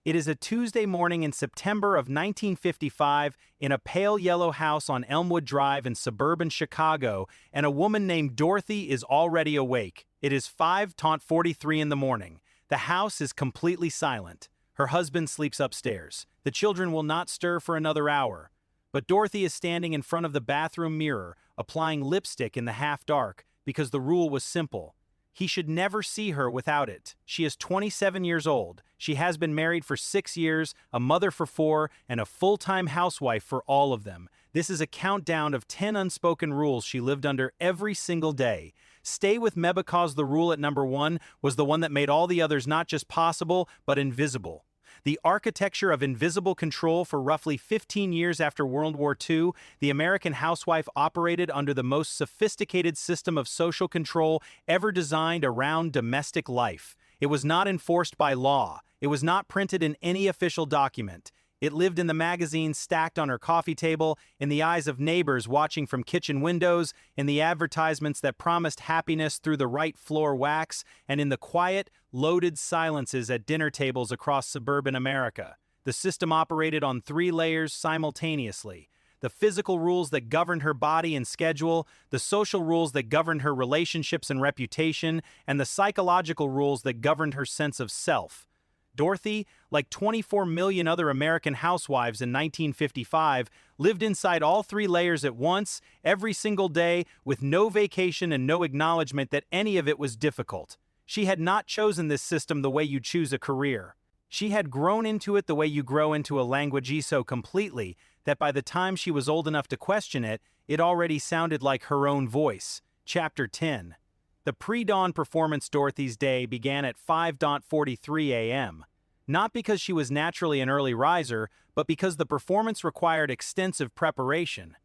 It is a Tuesday morning in September of 1955 in a pale yellow house on Elmwood Drive in suburban Chicago, and a woman named Dorothy is already awake. It is 5:43 in the morning. The house is completely silent. Her husband sleeps upstairs. The children will not stir for another hour. But Dorothy is standing in front of the bathroom mirror, applying lipstick in the half-dark, because the rule was simple. He should never see her without it. She is 27 years old. She has been married for 6 years, a mother for 4, and a full-time housewife for all of them. This is a countdown of 10 unspoken rules she lived under every single day. Stay with me because the rule at number 1 was the one that made all the others not just possible, but invisible. The architecture of invisible control. For roughly 15 years after World War II, the American housewife operated under the most sophisticated system of social control ever designed around domestic life. It was not enforced by law. It was not printed in any official document. It lived in the magazines stacked on her coffee table, in the eyes of neighbors watching from kitchen windows, in the advertisements that promised happiness through the right floor wax, and in the quiet, loaded silences at dinner tables across suburban America. The system operated on 3 layers simultaneously: the physical rules that governed her body and schedule, the social rules that governed her relationships and reputation, and the psychological rules that governed her sense of self. Dorothy, like 24 million other American housewives in 1955, lived inside all 3 layers at once, every single day, with no vacation and no acknowledgement that any of it was difficult. She had not chosen this system the way you choose a career. She had grown into it the way you grow into a language so completely that by the time she was old enough to question it, it already sounded like her own voice. Chapter 10. The pre-dawn performance. Dorothy's day began at 5:43 a.m. Not because she was naturally an early riser, but because the performance required extensive preparation.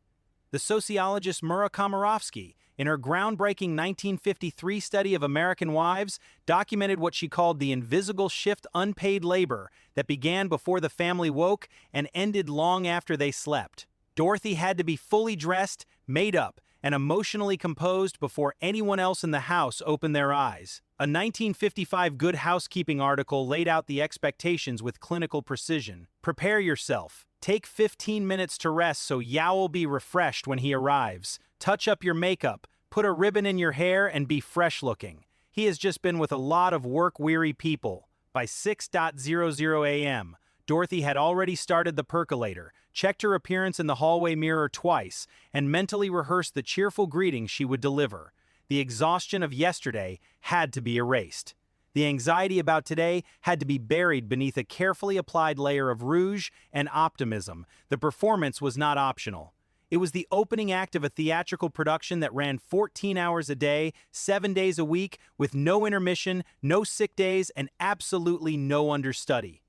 The sociologist Mura Komorowski, in her groundbreaking 1953 study of American wives, documented what she called the invisible shift unpaid labor that began before the family woke and ended long after they slept. Dorothy had to be fully dressed, made up, and emotionally composed before anyone else in the house opened their eyes. A 1955 Good Housekeeping article laid out the expectations with clinical precision. Prepare yourself. Take 15 minutes to rest so Yao will be refreshed when he arrives. Touch up your makeup, put a ribbon in your hair, and be fresh looking. He has just been with a lot of work-weary people. By 6:00 a.m., Dorothy had already started the percolator, checked her appearance in the hallway mirror twice, and mentally rehearsed the cheerful greetings she would deliver. The exhaustion of yesterday had to be erased. The anxiety about today had to be buried beneath a carefully applied layer of rouge and optimism. The performance was not optional. It was the opening act of a theatrical production that ran 14 hours a day, 7 days a week, with no intermission, no sick days, and absolutely no understudy.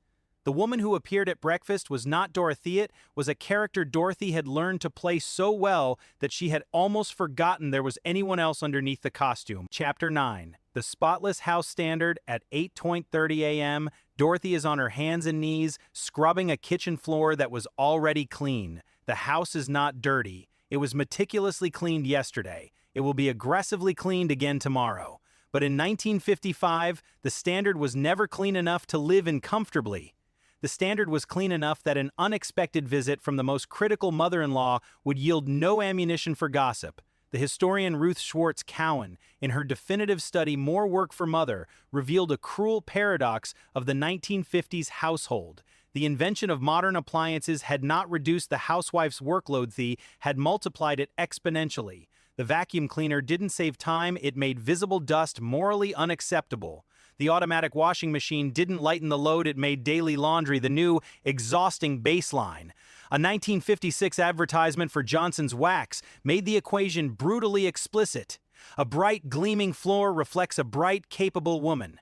The woman who appeared at breakfast was not Dorothy. It was a character Dorothy had learned to play so well that she had almost forgotten there was anyone else underneath the costume. Chapter 9. The spotless house standard. At 8:30 a.m., Dorothy is on her hands and knees, scrubbing a kitchen floor that was already clean. The house is not dirty. It was meticulously cleaned yesterday. It will be aggressively cleaned again tomorrow. But in 1955, the standard was never clean enough to live in comfortably. The standard was clean enough that an unexpected visit from the most critical mother-in-law would yield no ammunition for gossip. The historian Ruth Schwartz Cowan, in her definitive study More Work for Mother, revealed a cruel paradox of the 1950s household. The invention of modern appliances had not reduced the housewife's workload, they had multiplied it exponentially. The vacuum cleaner didn't save time, it made visible dust morally unacceptable. The automatic washing machine didn't lighten the load, it made daily laundry the new, exhausting baseline. A 1956 advertisement for Johnson's Wax made the equation brutally explicit. A bright, gleaming floor reflects a bright, capable woman.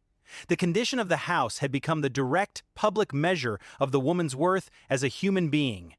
The condition of the house had become the direct, public measure of the woman's worth as a human being.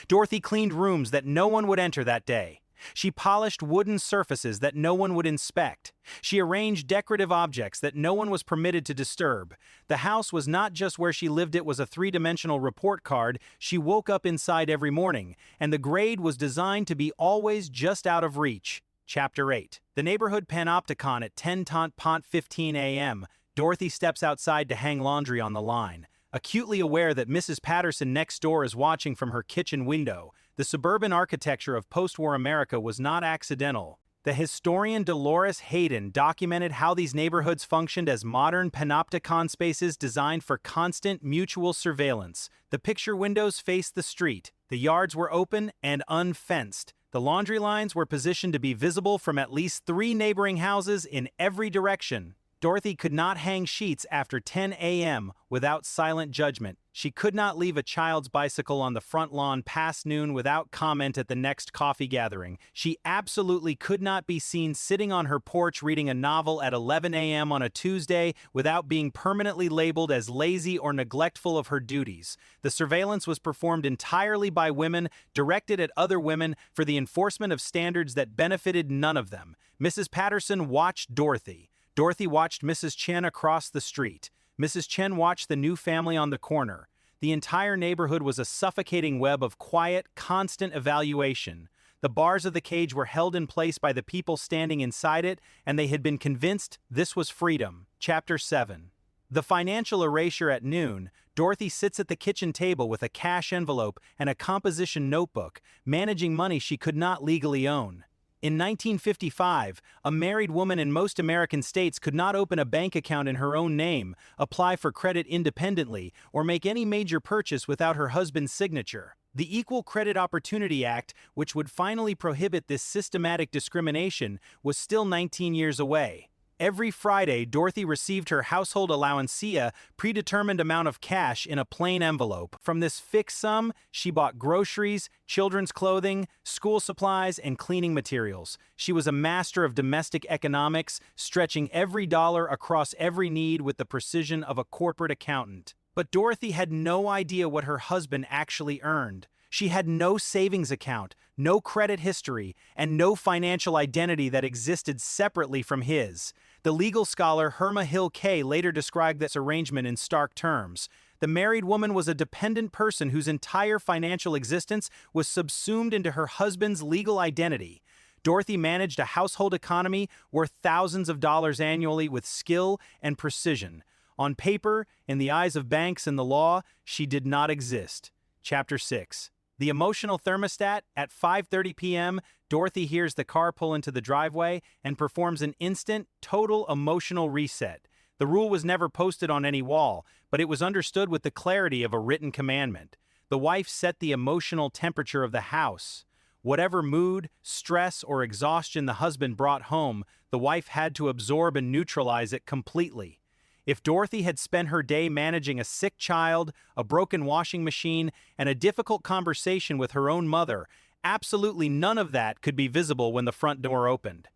Dorothy cleaned rooms that no one would enter that day. She polished wooden surfaces that no one would inspect. She arranged decorative objects that no one was permitted to disturb. The house was not just where she lived, it was a 3-dimensional report card she woke up inside every morning, and the grade was designed to be always just out of reach. Chapter 8. The neighborhood panopticon at 10:15 a.m. Dorothy steps outside to hang laundry on the line. acutely aware that Mrs. Patterson next door is watching from her kitchen window. The suburban architecture of post-war America was not accidental. The historian Dolores Hayden documented how these neighborhoods functioned as modern panopticon spaces designed for constant mutual surveillance. The picture windows faced the street. The yards were open and unfenced. The laundry lines were positioned to be visible from at least 3 neighboring houses in every direction. Dorothy could not hang sheets after 10 a.m. without silent judgment. She could not leave a child's bicycle on the front lawn past noon without comment at the next coffee gathering. She absolutely could not be seen sitting on her porch reading a novel at 11 a.m. on a Tuesday without being permanently labeled as lazy or neglectful of her duties. The surveillance was performed entirely by women, directed at other women for the enforcement of standards that benefited none of them. Mrs. Patterson watched Dorothy. Dorothy watched Mrs. Chen across the street. Mrs. Chen watched the new family on the corner. The entire neighborhood was a suffocating web of quiet, constant evaluation. The bars of the cage were held in place by the people standing inside it, and they had been convinced this was freedom. Chapter 7. The financial erasure at noon. Dorothy sits at the kitchen table with a cash envelope and a composition notebook, managing money she could not legally own. In 1955, a married woman in most American states could not open a bank account in her own name, apply for credit independently, or make any major purchase without her husband's signature. The Equal Credit Opportunity Act, which would finally prohibit this systematic discrimination, was still 19 years away. Every Friday, Dorothy received her household allowancia, predetermined amount of cash in a plain envelope. From this fixed sum, she bought groceries, children's clothing, school supplies, and cleaning materials. She was a master of domestic economics, stretching every dollar across every need with the precision of a corporate accountant. But Dorothy had no idea what her husband actually earned. She had no savings account, no credit history, and no financial identity that existed separately from his. The legal scholar Herma Hill Kay later described this arrangement in stark terms. The married woman was a dependent person whose entire financial existence was subsumed into her husband's legal identity. Dorothy managed a household economy worth thousands of dollars annually with skill and precision. On paper, in the eyes of banks and the law, she did not exist. Chapter 6. The emotional thermostat. At 5:30 p.m., Dorothy hears the car pull into the driveway and performs an instant, total emotional reset. The rule was never posted on any wall, but it was understood with the clarity of a written commandment. The wife set the emotional temperature of the house. Whatever mood, stress, or exhaustion the husband brought home, the wife had to absorb and neutralize it completely. If Dorothy had spent her day managing a sick child, a broken washing machine, and a difficult conversation with her own mother, absolutely none of that could be visible when the front door opened.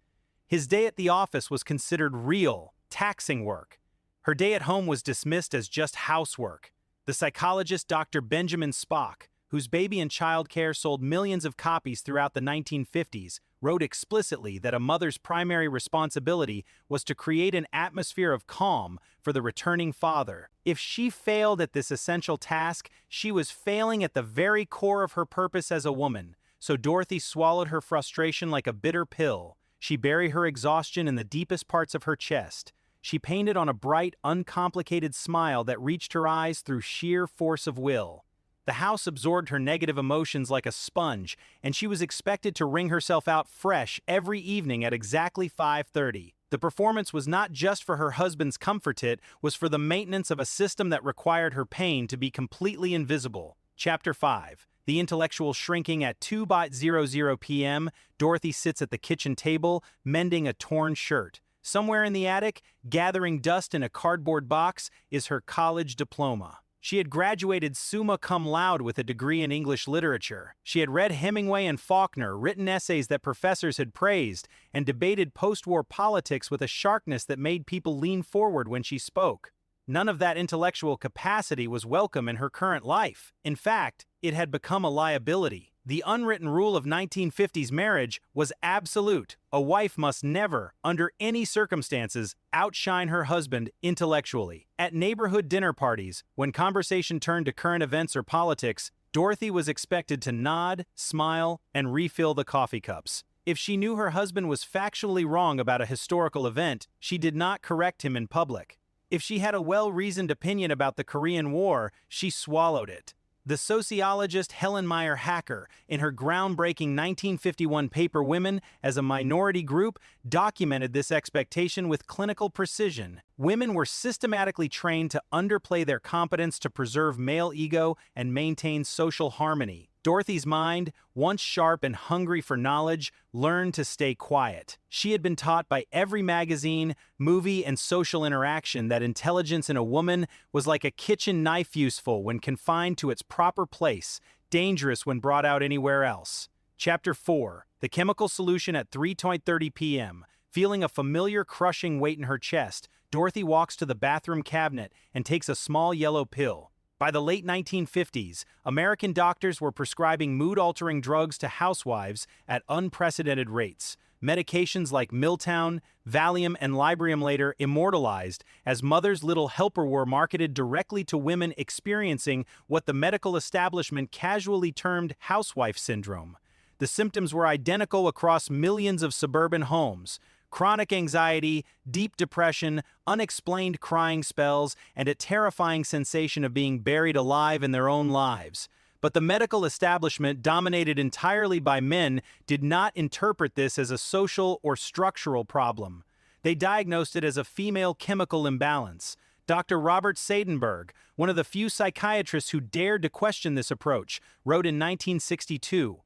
His day at the office was considered real, taxing work. Her day at home was dismissed as just housework. The psychologist Dr. Benjamin Spock, whose Baby and Child Care sold millions of copies throughout the 1950s, wrote explicitly that a mother's primary responsibility was to create an atmosphere of calm for the returning father. If she failed at this essential task, she was failing at the very core of her purpose as a woman. So Dorothy swallowed her frustration like a bitter pill. She buried her exhaustion in the deepest parts of her chest. She painted on a bright, uncomplicated smile that reached her eyes through sheer force of will. The house absorbed her negative emotions like a sponge, and she was expected to wring herself out fresh every evening at exactly 5:30. The performance was not just for her husband's comfort, it was for the maintenance of a system that required her pain to be completely invisible. Chapter 5. The intellectual shrinking. At 2:00 p.m., Dorothy sits at the kitchen table, mending a torn shirt. Somewhere in the attic, gathering dust in a cardboard box, is her college diploma. She had graduated summa cum laude with a degree in English literature. She had read Hemingway and Faulkner, written essays that professors had praised, and debated post-war politics with a sharpness that made people lean forward when she spoke. None of that intellectual capacity was welcome in her current life. In fact, it had become a liability. The unwritten rule of 1950s marriage was absolute. A wife must never, under any circumstances, outshine her husband intellectually. At neighborhood dinner parties, when conversation turned to current events or politics, Dorothy was expected to nod, smile, and refill the coffee cups. If she knew her husband was factually wrong about a historical event, she did not correct him in public. If she had a well-reasoned opinion about the Korean War, she swallowed it. The sociologist Helen Meyer Hacker, in her groundbreaking 1951 paper Women as a Minority Group, documented this expectation with clinical precision. Women were systematically trained to underplay their competence to preserve male ego and maintain social harmony. Dorothy's mind, once sharp and hungry for knowledge, learned to stay quiet. She had been taught by every magazine, movie, and social interaction that intelligence in a woman was like a kitchen knife, useful when confined to its proper place, dangerous when brought out anywhere else. Chapter 4. The chemical solution at 3:30 p.m. Feeling a familiar crushing weight in her chest, Dorothy walks to the bathroom cabinet and takes a small yellow pill. By the late 1950s, American doctors were prescribing mood-altering drugs to housewives at unprecedented rates. Medications like Miltown, Valium, and Librium, later immortalized as Mother's Little Helper, were marketed directly to women experiencing what the medical establishment casually termed housewife syndrome. The symptoms were identical across millions of suburban homes: chronic anxiety, deep depression, unexplained crying spells, and a terrifying sensation of being buried alive in their own lives. But the medical establishment, dominated entirely by men, did not interpret this as a social or structural problem. They diagnosed it as a female chemical imbalance. Dr. Robert Seidenberg, one of the few psychiatrists who dared to question this approach, wrote in 1962,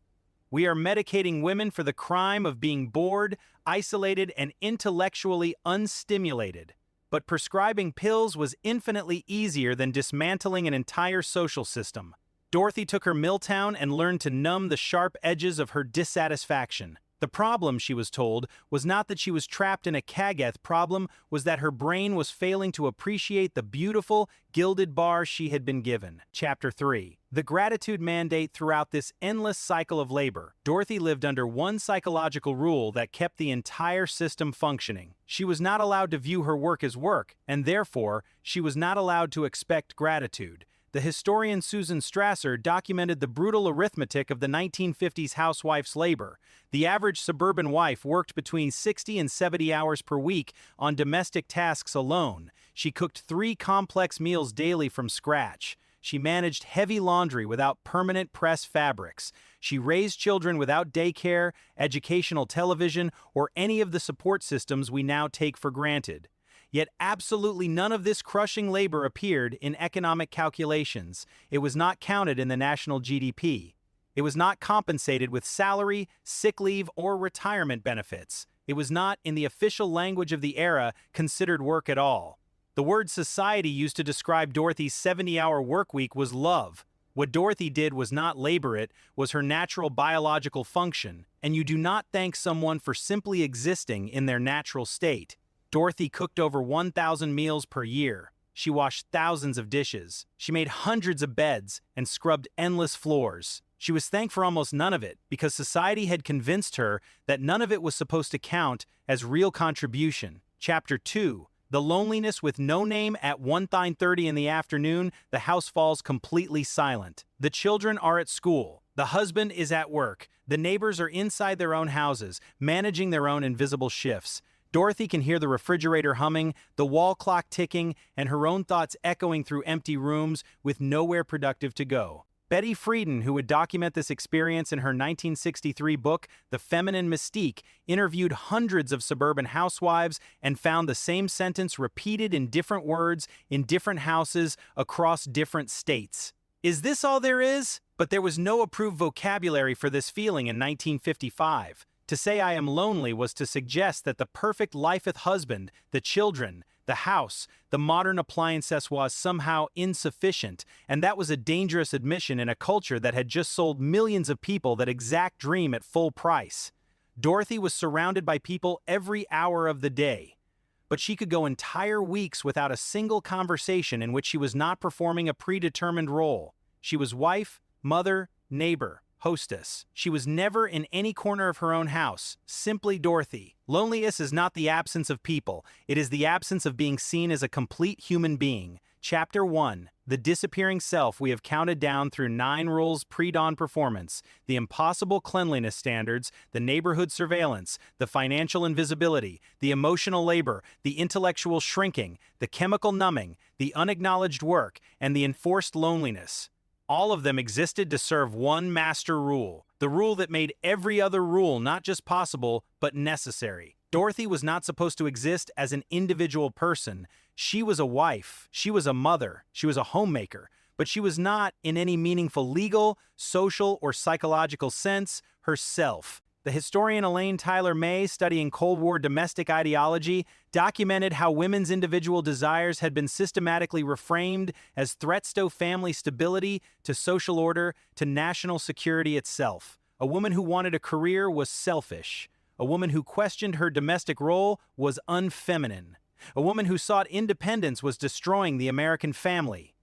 "We are medicating women for the crime of being bored, isolated, and intellectually unstimulated." But prescribing pills was infinitely easier than dismantling an entire social system. Dorothy took her Miltown and learned to numb the sharp edges of her dissatisfaction. The problem, she was told, was not that she was trapped in a Kageth. Problem was that her brain was failing to appreciate the beautiful, gilded bar she had been given. Chapter 3. The gratitude mandate. Throughout this endless cycle of labor, Dorothy lived under one psychological rule that kept the entire system functioning. She was not allowed to view her work as work, and therefore, she was not allowed to expect gratitude. The historian Susan Strasser documented the brutal arithmetic of the 1950s housewife's labor. The average suburban wife worked between 60 and 70 hours per week on domestic tasks alone. She cooked 3 complex meals daily from scratch. She managed heavy laundry without permanent press fabrics. She raised children without daycare, educational television, or any of the support systems we now take for granted. Yet absolutely none of this crushing labor appeared in economic calculations. It was not counted in the national GDP. It was not compensated with salary, sick leave, or retirement benefits. It was not, in the official language of the era, considered work at all. The word society used to describe Dorothy's 70-hour work week was love. What Dorothy did was not labor, it was her natural biological function, and you do not thank someone for simply existing in their natural state. Dorothy cooked over 1,000 meals per year. She washed thousands of dishes. She made hundreds of beds and scrubbed endless floors. She was thanked for almost none of it because society had convinced her that none of it was supposed to count as real contribution. Chapter 2. The loneliness with no name. At 1:30 in the afternoon, the house falls completely silent. The children are at school. The husband is at work. The neighbors are inside their own houses, managing their own invisible shifts. Dorothy can hear the refrigerator humming, the wall clock ticking, and her own thoughts echoing through empty rooms with nowhere productive to go. Betty Friedan, who would document this experience in her 1963 book, The Feminine Mystique, interviewed hundreds of suburban housewives and found the same sentence repeated in different words in different houses across different states. Is this all there is? But there was no approved vocabulary for this feeling in 1955. To say I am lonely was to suggest that the perfect lifeth husband, the children, the house, the modern appliances was somehow insufficient, and that was a dangerous admission in a culture that had just sold millions of people that exact dream at full price. Dorothy was surrounded by people every hour of the day, but she could go entire weeks without a single conversation in which she was not performing a predetermined role. She was wife, mother, neighbor, hostess. She was never in any corner of her own house, simply Dorothy. Loneliness is not the absence of people, it is the absence of being seen as a complete human being. Chapter 1. The Disappearing Self. We have counted down through 9 rules pre-dawn performance, the impossible cleanliness standards, the neighborhood surveillance, the financial invisibility, the emotional labor, the intellectual shrinking, the chemical numbing, the unacknowledged work, and the enforced loneliness. All of them existed to serve one master rule, the rule that made every other rule not just possible, but necessary. Dorothy was not supposed to exist as an individual person. She was a wife, she was a mother, she was a homemaker, but she was not, in any meaningful legal, social, or psychological sense, herself. The historian Elaine Tyler May, studying Cold War domestic ideology, documented how women's individual desires had been systematically reframed as threats to family stability, to social order, to national security itself. A woman who wanted a career was selfish. A woman who questioned her domestic role was unfeminine. A woman who sought independence was destroying the American family.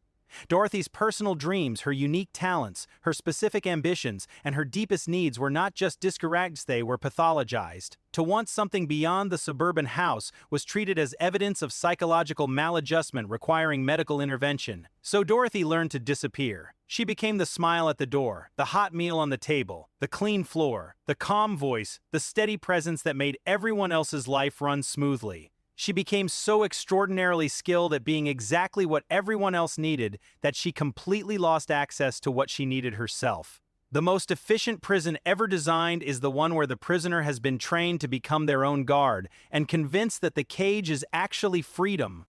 Dorothy's personal dreams, her unique talents, her specific ambitions, and her deepest needs were not just discouraged, they were pathologized. To want something beyond the suburban house was treated as evidence of psychological maladjustment requiring medical intervention. So Dorothy learned to disappear. She became the smile at the door, the hot meal on the table, the clean floor, the calm voice, the steady presence that made everyone else's life run smoothly. She became so extraordinarily skilled at being exactly what everyone else needed that she completely lost access to what she needed herself. The most efficient prison ever designed is the one where the prisoner has been trained to become their own guard and convinced that the cage is actually freedom.